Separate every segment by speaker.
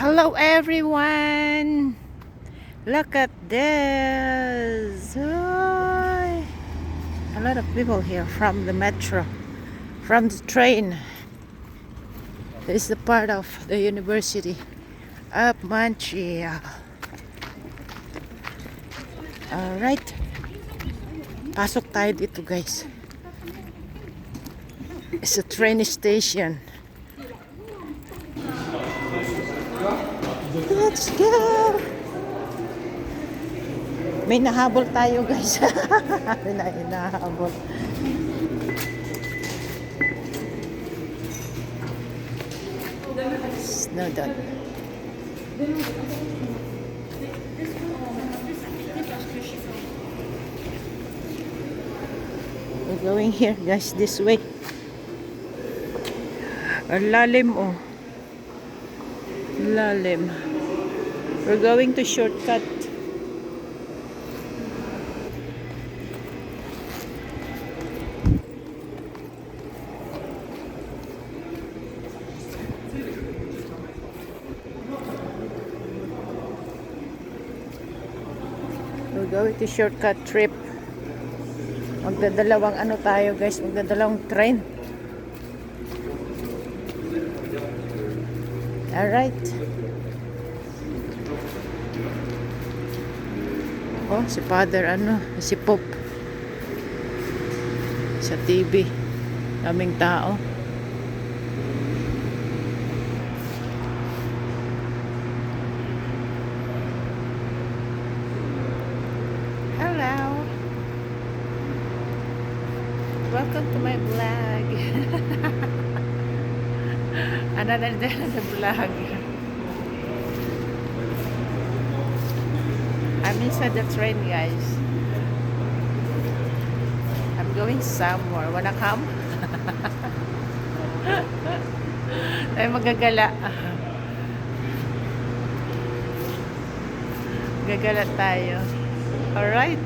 Speaker 1: Hello everyone! Look at this! Oy. A lot of people here from the metro, from the train. This is the part of the University of Montreal. Alright. Pasok tayo dito, guys. It's a train station. Let's go! May nahabol tayo, guys. May nahabol. Snowdon. We're going here, guys, this way. Ang lalim, oh. Lalim. We're going to shortcut. We're going to shortcut trip. Magdadalawang ano tayo, guys, magdadalawang train. Alright. Oh, si Father, si Pope. Sa TV. Daming tao. Hello. Welcome to my vlog. Another day on the vlog. I'm inside the train, guys. I'm going somewhere. Wanna come? Tayo magagala. Gagala tayo. Alright.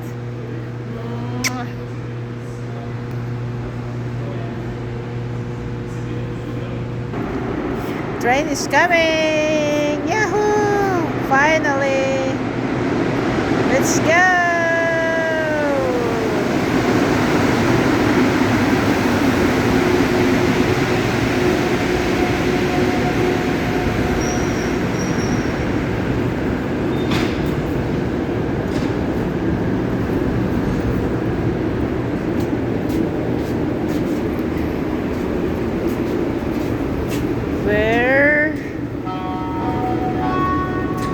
Speaker 1: Train is coming! Yahoo! Finally! Let's go!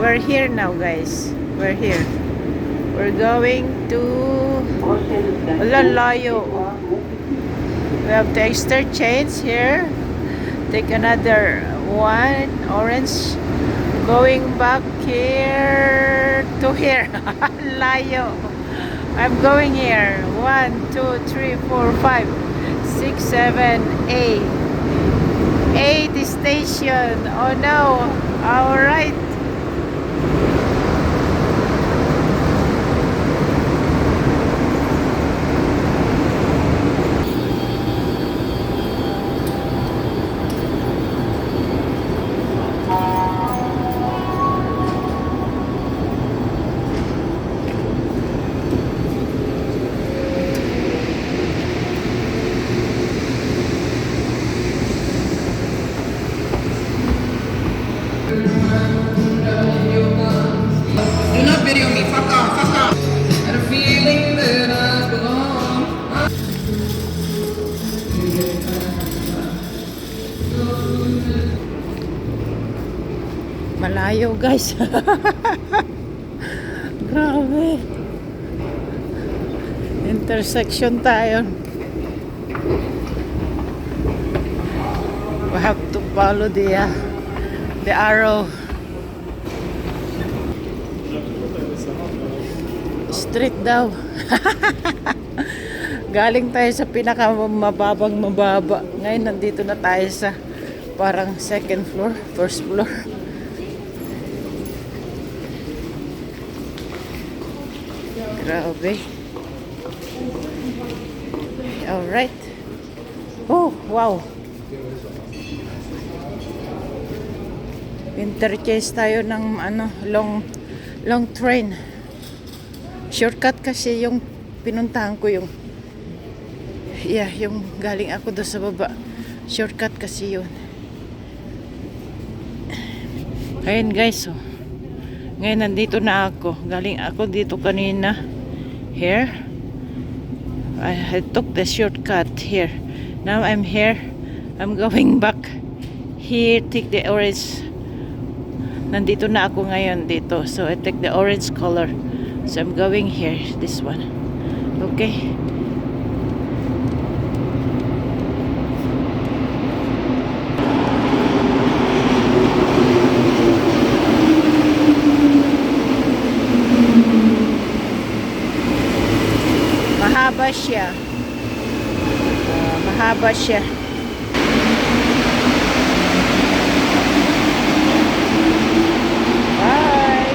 Speaker 1: We're here now, guys. We're here. We're going to Lalayo. We have to interchange here. Take another one, orange. Going back here to here. Layo. I'm going here. 1, 2, 3, 4, 5, 6, 7, 8. 8 station. Oh no. Alright. Malayo, guys. Grabe. Intersection tayo. We have to follow the arrow. Street daw. Galing tayo sa pinakamababang mababa. Ngayon nandito na tayo sa parang second floor, first floor. Grabe. Alright. Oh, wow. Interchange tayo ng long train. Shortcut kasi yung pinuntahan ko yung yung galing ako doon sa baba. Shortcut kasi yun. Ayun guys, oh. Ngayon nandito na ako. Galing ako dito kanina. Here. I took the shortcut here. Now I'm here. I'm going back. Here, take the orange. Nandito na ako ngayon dito. So I take the orange color. So I'm going here. This one. Okay. Mahaba siya. Mahaba siya. Bye.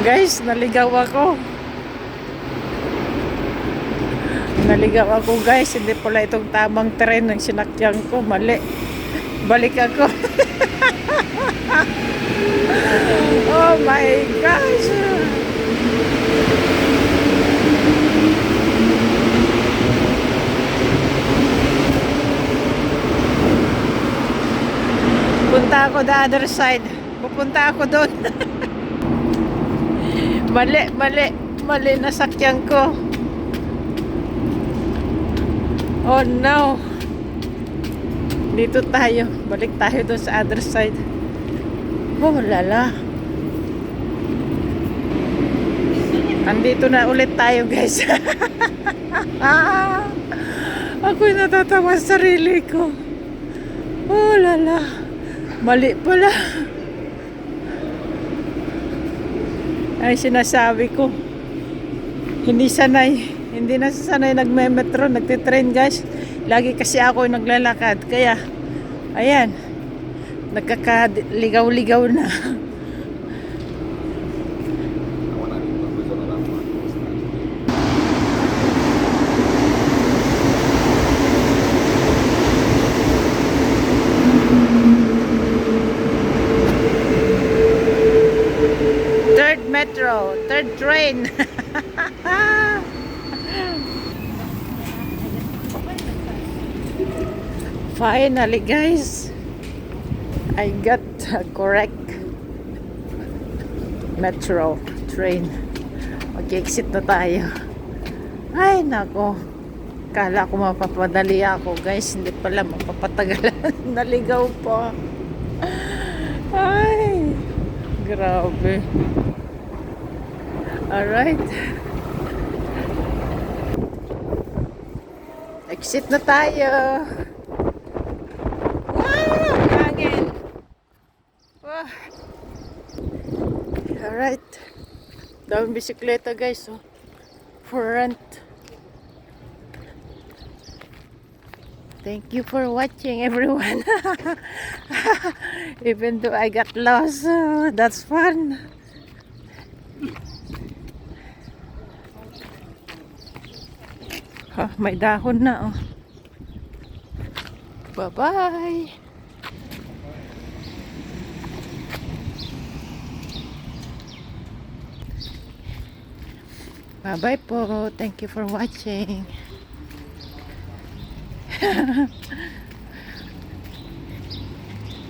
Speaker 1: Guys, naligaw ako. Naligaw ako guys. Hindi pala itong tamang tren ng sinakyan ko. Mali. Balik ako. Oh my gosh. Punta ako the other side. Pupunta ako doon. Mali na sakyan ko. Oh no. Dito tayo. Balik tayo doon sa other side. Oh lala. Andito na ulit tayo guys. Ako'y natatawa sa sarili ko. Oh lala. Mali pala. Ay sinasabi ko, hindi na sanay nagme-metro, nagtitrain guys. Lagi kasi ako naglalakad, kaya ayan, nagkakaligaw-ligaw na. Third train. Finally guys, I got a correct metro train. Mag-exit na tayo. Ay nako, kala ko mapapadali ako guys, hindi pala, mapapatagalan. Naligaw pa. Ay grabe. Alright. Exit na tayo. Wow! Hangin. Wow. Alright. Daming bisikleta guys. Oh. For rent. Thank you for watching everyone. Even though I got lost. That's fun. May dahon na oh. Bye-bye. Bye-bye po. Thank you for watching.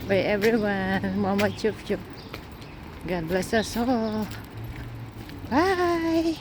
Speaker 1: Bye everyone. Mama chup chup. God bless us all. Bye.